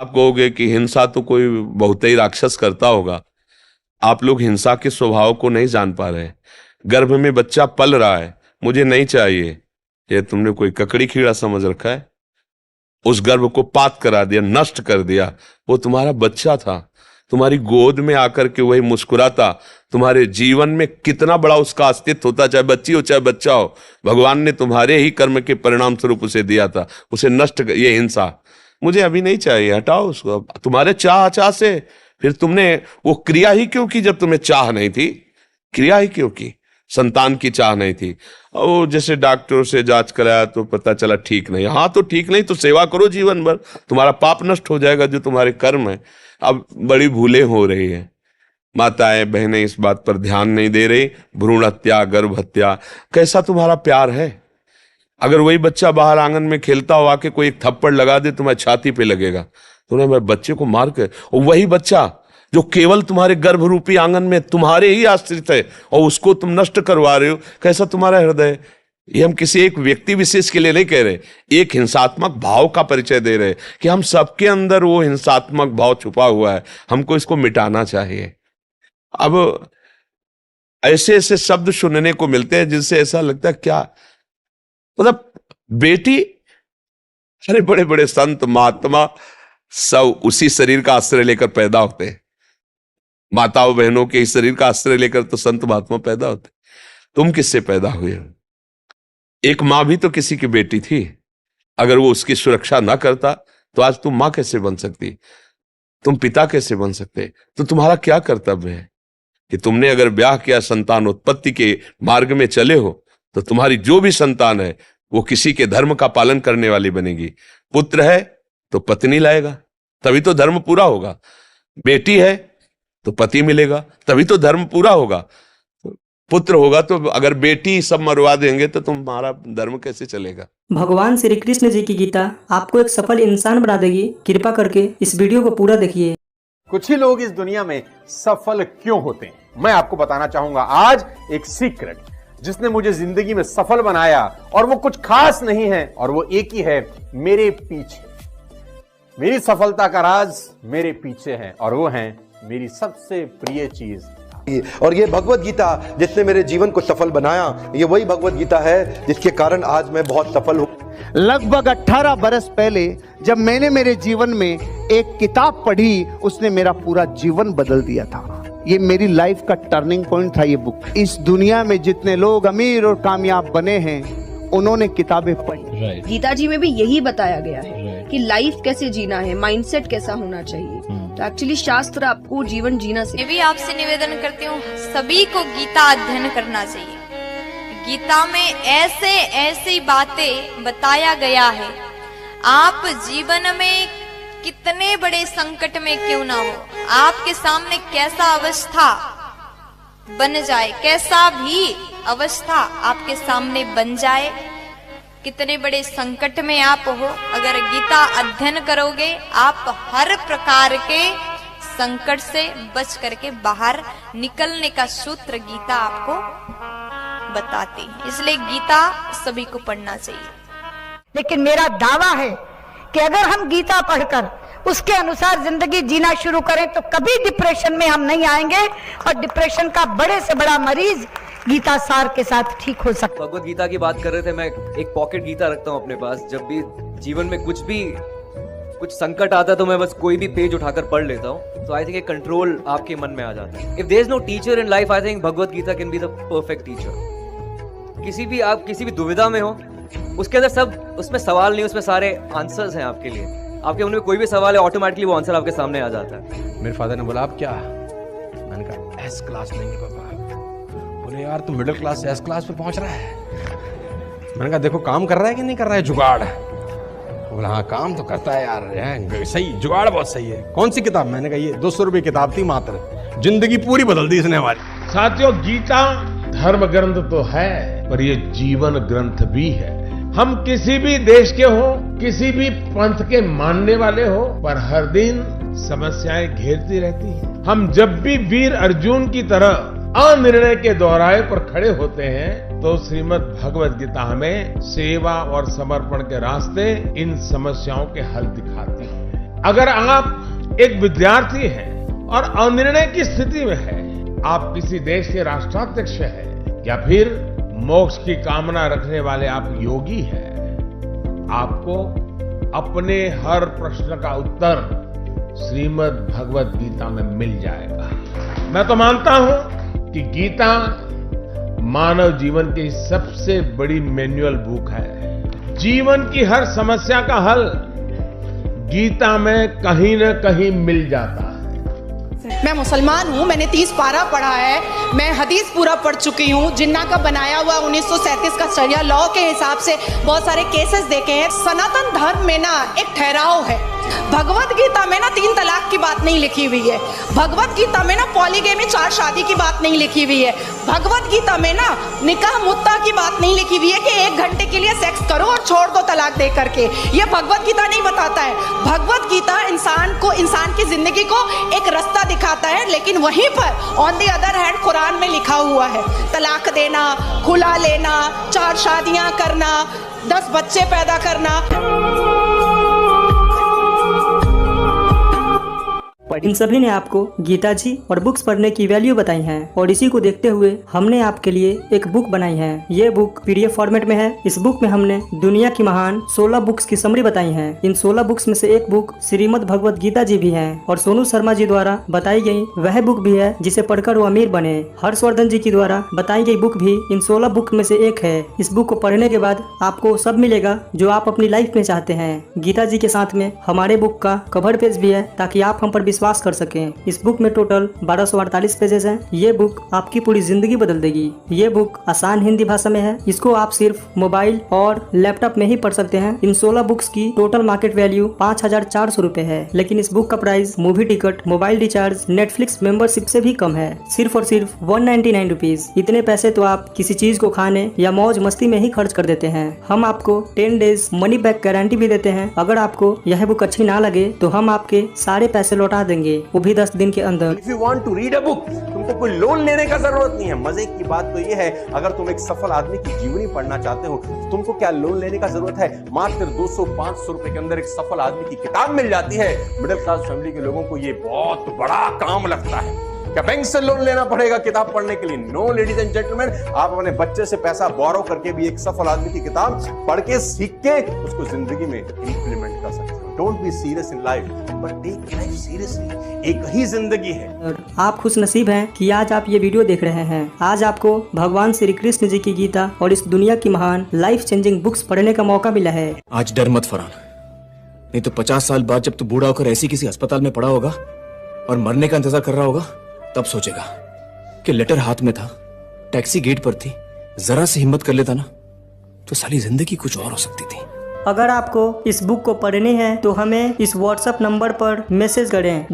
आप कहोगे कि हिंसा तो कोई बहुत ही राक्षस करता होगा। आप लोग हिंसा के स्वभाव को नहीं जान पा रहे। गर्भ में बच्चा पल रहा है, मुझे नहीं चाहिए, ये तुमने कोई ककड़ी कीड़ा समझ रखा है? उस गर्भ को पात करा दिया, नष्ट कर दिया। वो तुम्हारा बच्चा था, तुम्हारी गोद में आकर के वही मुस्कुराता। तुम्हारे जीवन में कितना बड़ा उसका अस्तित्व होता, चाहे बच्ची हो चाहे बच्चा हो, भगवान ने तुम्हारे ही कर्म के परिणाम स्वरूप उसे दिया था। उसे नष्ट ये हिंसा मुझे अभी नहीं चाहिए, हटाओ उसको। तुम्हारे चाह से फिर तुमने वो क्रिया ही क्यों की जब तुम्हें चाह नहीं थी? क्रिया ही क्यों की? संतान की चाह नहीं थी। और जैसे डॉक्टर से जांच कराया तो पता चला ठीक नहीं। हाँ तो ठीक नहीं तो सेवा करो जीवन भर, तुम्हारा पाप नष्ट हो जाएगा जो तुम्हारे कर्म है। अब बड़ी भूलें हो रही है, माताएं बहनें इस बात पर ध्यान नहीं दे रही। भ्रूण हत्या, गर्भ हत्या, कैसा तुम्हारा प्यार है? अगर वही बच्चा बाहर आंगन में खेलता हो, आके कोई एक थप्पड़ लगा दे तुम्हारी छाती पे लगेगा, तुमने मेरे बच्चे को मार कर। और वही बच्चा जो केवल तुम्हारे गर्भ रूपी आंगन में तुम्हारे ही आश्रित है और उसको तुम नष्ट करवा रहे हो, कैसा तुम्हारा हृदय? ये हम किसी एक व्यक्ति विशेष के लिए नहीं कह रहे, एक हिंसात्मक भाव का परिचय दे रहे कि हम सबके अंदर वो हिंसात्मक भाव छुपा हुआ है, हमको इसको मिटाना चाहिए। अब ऐसे ऐसे शब्द सुनने को मिलते हैं जिनसे ऐसा लगता है क्या मतलब बेटी, अरे बड़े बड़े संत महात्मा सब उसी शरीर का आश्रय लेकर पैदा होते हैं। माताओं बहनों के इस शरीर का आश्रय लेकर तो संत महात्मा पैदा होते। तुम किससे पैदा हुए हो? एक माँ भी तो किसी की बेटी थी। अगर वो उसकी सुरक्षा ना करता तो आज तुम माँ कैसे बन सकती, तुम पिता कैसे बन सकते? तो तुम्हारा क्या कर्तव्य है कि तुमने अगर ब्याह किया, संतान उत्पत्ति के मार्ग में चले हो, तो तुम्हारी जो भी संतान है वो किसी के धर्म का पालन करने वाली बनेगी। पुत्र है तो पत्नी लाएगा, तभी तो धर्म पूरा होगा। बेटी है तो पति मिलेगा, तभी तो धर्म पूरा होगा। पुत्र होगा तो अगर बेटी सब मरवा देंगे तो तुम्हारा धर्म कैसे चलेगा? भगवान श्री कृष्ण जी की गीता आपको एक सफल इंसान बना देगी। कृपा करके इस वीडियो को पूरा देखिए। कुछ ही लोग इस दुनिया में सफल क्यों होते हैं, मैं आपको बताना चाहूंगा आज एक सीक्रेट जिसने मुझे जिंदगी में सफल बनाया। और वो कुछ खास नहीं है, और वो एक ही है, मेरे पीछे। मेरी सफलता का राज मेरे पीछे है, और वो है मेरी सबसे प्रिय चीज। और ये भगवत गीता जिसने मेरे जीवन को सफल बनाया, ये वही भगवत गीता है जिसके कारण आज मैं बहुत सफल हूँ। लगभग 18 बरस पहले जब मैंने मेरे जीवन में एक किताब पढ़ी, उसने मेरा पूरा जीवन बदल दिया था। ये मेरी लाइफ का टर्निंग पॉइंट था ये बुक। इस दुनिया में जितने लोग अमीर और कामयाब बने हैं, उन्होंने किताबें पढ़ी। गीता जी में भी यही बताया गया है कि लाइफ कैसे जीना है, माइंडसेट कैसा होना चाहिए। तो एक्चुअली शास्त्र आपको जीवन जीना से। मैं भी आपसे निवेदन करती हूँ, सभी को गीता अध्ययन करना चाहिए। गीता में ऐसे ऐसी बातें बताया गया है, आप जीवन में कितने बड़े संकट में क्यों ना हो, आपके सामने कैसा अवस्था बन जाए, कैसा भी अवस्था आपके सामने बन जाए, कितने बड़े संकट में आप हो, अगर गीता अध्ययन करोगे आप हर प्रकार के संकट से बच करके बाहर निकलने का सूत्र गीता आपको बताती है। इसलिए गीता सभी को पढ़ना चाहिए। लेकिन मेरा दावा है कि अगर हम गीता पढ़कर उसके अनुसार जिंदगी जीना शुरू करें तो कभी डिप्रेशन में हम नहीं आएंगे, और डिप्रेशन का बड़े से बड़ा मरीज गीता सार के साथ ठीक हो सकता। भगवत गीता की बात कर रहे थे, मैं एक पॉकेट गीता रखता हूँ अपने पास। जब भी जीवन में कुछ संकट आता है तो मैं बस कोई भी पेज उठाकर पढ़ लेता हूँ। तो आई थिंक एक कंट्रोल आपके मन में आ जाता है। If there is no teacher in life, I think Bhagavad Gita can be the perfect teacher. आप किसी भी दुविधा में हो, उसके अंदर सब, उसमें सवाल नहीं, उसमें सारे आंसर्स हैं आपके लिए। आपके मन में कोई भी सवाल है, ऑटोमेटिकली वो आंसर आपके सामने आ जाता है। मेरे फादर ने बोला आप क्या, मैंने कहा एस क्लास लेंगे पापा। बोले यार तू मिडिल क्लास से एस क्लास पे पहुंच रहा है। मैंने कहा देखो काम कर रहा है कि नहीं कर रहा है जुगाड़। बोला हाँ काम तो करता है यार, सही जुगाड़ बहुत सही है। कौन सी किताब? मैंने कहा ये 200 रुपये किताब थी मात्र, जिंदगी पूरी बदल दी इसने हमारी। साथियों, गीता धर्म ग्रंथ तो है पर ये जीवन ग्रंथ भी है। हम किसी भी देश के हो, किसी भी पंथ के मानने वाले हो, पर हर दिन समस्याएं घेरती रहती हैं। हम जब भी वीर अर्जुन की तरह अनिर्णय के दोहराए पर खड़े होते हैं तो श्रीमद् भगवद गीता हमें सेवा और समर्पण के रास्ते इन समस्याओं के हल दिखाती है। अगर आप एक विद्यार्थी हैं और अनिर्णय की स्थिति में हैं, आप किसी देश के राष्ट्राध्यक्ष हैं या फिर मोक्ष की कामना रखने वाले आप योगी हैं, आपको अपने हर प्रश्न का उत्तर श्रीमद् भगवत गीता में मिल जाएगा। मैं तो मानता हूं कि गीता मानव जीवन की सबसे बड़ी मैनुअल बुक है। जीवन की हर समस्या का हल गीता में कहीं न कहीं मिल जाता है। मैं मुसलमान हूँ, मैंने 30 पारा पढ़ा है, मैं हदीस पूरा पढ़ चुकी हूँ। जिन्ना का बनाया हुआ 1937 का शरिया लॉ के हिसाब से बहुत सारे केसेस देखे हैं। सनातन धर्म में ना एक ठहराव है। भगवत गीता में ना 3 तलाक की बात नहीं लिखी हुई है। भगवत गीता में ना पॉलीगेमी 4 शादी की बात नहीं लिखी हुई है। भगवत गीता में ना निकाह मुत्ता की बात नहीं लिखी हुई है कि 1 घंटे के लिए सेक्स करो और छोड़ दो तलाक दे करके। ये भगवत गीता नहीं बताता है। भगवत गीता इंसान की जिंदगी को एक रास्ता दिखाता है, लेकिन वहीं पर on the other hand Quran में लिखा हुआ है तलाक देना, खुला लेना, 4 शादियां करना, 10 बच्चे पैदा करना। इन सभी ने आपको गीता जी और बुक्स पढ़ने की वैल्यू बताई है और इसी को देखते हुए हमने आपके लिए एक बुक बनाई है। ये बुक पीडीएफ फॉर्मेट में है। इस बुक में हमने दुनिया की महान 16 बुक्स की समरी बताई है। इन 16 बुक्स में से एक बुक श्रीमद् भगवत गीता जी भी है और सोनू शर्मा जी द्वारा बताई गई वह बुक भी है जिसे पढ़कर वो अमीर बने। हर्षवर्धन जी की द्वारा बताई गई बुक भी इन 16 बुक में से एक है। इस बुक को पढ़ने के बाद आपको सब मिलेगा जो आप अपनी लाइफ में चाहते हैं। गीता जी के साथ में हमारे बुक का कवर पेज भी है ताकि आप हम पर विश्वास कर सकें। इस बुक में टोटल 1248 पेजेस हैं। ये बुक आपकी पूरी जिंदगी बदल देगी। ये बुक आसान हिंदी भाषा में है। इसको आप सिर्फ मोबाइल और लैपटॉप में ही पढ़ सकते हैं। इन 16 बुक्स की टोटल मार्केट वैल्यू 5400 रुपए है, लेकिन इस बुक का price movie ticket, mobile recharge, Netflix membership से भी कम है। सिर्फ और सिर्फ 199 रुपीज। इतने पैसे तो आप किसी चीज को खाने या मौज मस्ती में ही खर्च कर देते हैं। हम आपको 10 डेज मनी बैक गारंटी भी देते हैं। अगर आपको यह बुक अच्छी ना लगे तो हम आपके सारे पैसे लौटा देंगे, वो भी 10 दिन के अंदर। If you want to read a book, तुमको कोई लोन लेने का जरूरत नहीं है। मजे की बात तो ये है, अगर तुम एक सफल आदमी की जीवनी पढ़ना चाहते हो तो तुमको क्या लोन लेने का जरूरत है। मात्र 200-500 रुपए के अंदर एक सफल आदमी की किताब मिल जाती है। मिडिल क्लास फैमिली के लोगों को ये बहुत बड़ा काम लगता है। क्या बैंक से लोन लेना पड़ेगा किताब पढ़ने के लिए? नो लेडीज एंड जेंटलमैन, आप अपने बच्चे से पैसा बोरो करके भी एक सफल आदमी की किताब पढ़ के सीख के उसको जिंदगी में इंप्लीमेंट कर सकते हो। Don't be serious in life but take life seriously. एक ही जिंदगी है। आप खुश नसीब हैं कि आज आप ये वीडियो देख रहे हैं। आज आपको भगवान श्री कृष्ण जी की गीता और इस दुनिया की महान लाइफ चेंजिंग बुक्स पढ़ने का मौका मिला है। आज डर मत फरहान, नहीं तो 50 साल बाद जब तू बूढ़ा होकर ऐसी किसी अस्पताल में पड़ा होगा और मरने का इंतजार कर रहा होगा, तब सोचेगा कि लेटर हाथ में था, टैक्सी गेट पर थी, जरा से हिम्मत कर लेता ना तो साली जिंदगी कुछ और हो सकती थी। अगर आपको इस बुक को पढ़नी है तो हमें इस व्हाट्सएप नंबर पर मैसेज करें।